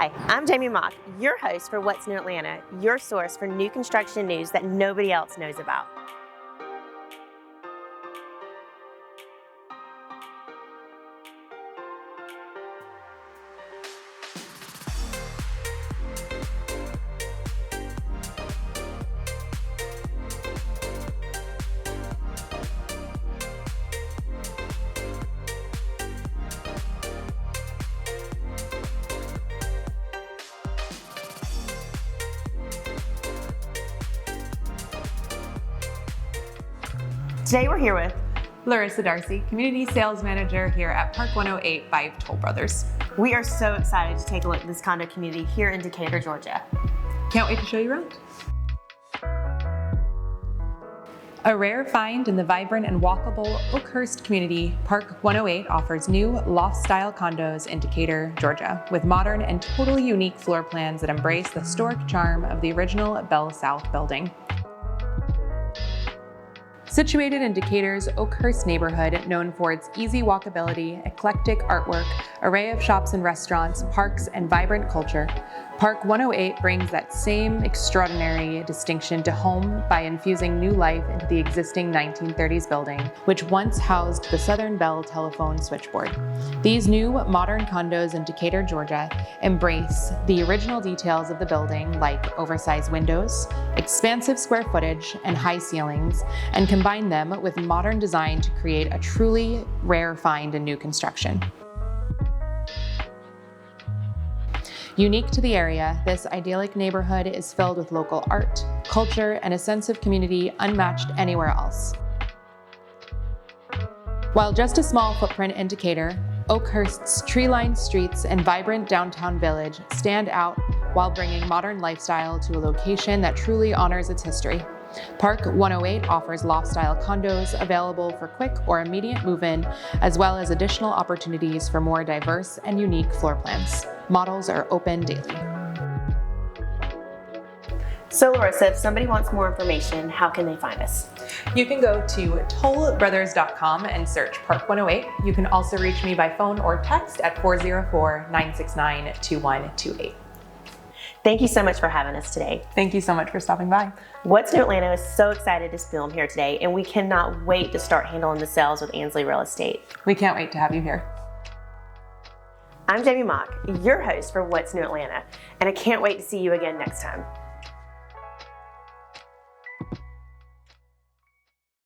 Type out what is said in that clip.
Hi, I'm Jamie Mock, your host for What's New Atlanta, your source for new construction news that nobody else knows about. Today we're here with Larissa Darcy, Community Sales Manager here at Park 108 by Toll Brothers. We are so excited to take a look at this condo community here in Decatur, Georgia. Can't wait to show you around. A rare find in the vibrant and walkable Oakhurst community, Park 108 offers new loft-style condos in Decatur, Georgia, with modern and totally unique floor plans that embrace the historic charm of the original Bell South building. Situated in Decatur's Oakhurst neighborhood, known for its easy walkability, eclectic artwork, array of shops and restaurants, parks, and vibrant culture, Park 108 brings that same extraordinary distinction to home by infusing new life into the existing 1930s building, which once housed the Southern Bell telephone switchboard. These new modern condos in Decatur, Georgia, embrace the original details of the building, like oversized windows, expansive square footage, and high ceilings, and combine them with modern design to create a truly rare find in new construction. Unique to the area, this idyllic neighborhood is filled with local art, culture, and a sense of community unmatched anywhere else. While just a small footprint in Decatur, Oakhurst's tree-lined streets and vibrant downtown village stand out while bringing modern lifestyle to a location that truly honors its history. Park 108 offers loft-style condos available for quick or immediate move-in, as well as additional opportunities for more diverse and unique floor plans. Models are open daily. So Larissa, if somebody wants more information, how can they find us? You can go to tollbrothers.com and search Park 108. You can also reach me by phone or text at 404-969-2128. Thank you so much for having us today. Thank you so much for stopping by. What's New Atlanta is so excited to film here today, and we cannot wait to start handling the sales with Ansley Real Estate. We can't wait to have you here. I'm Jamie Mock, your host for What's New Atlanta, and I can't wait to see you again next time.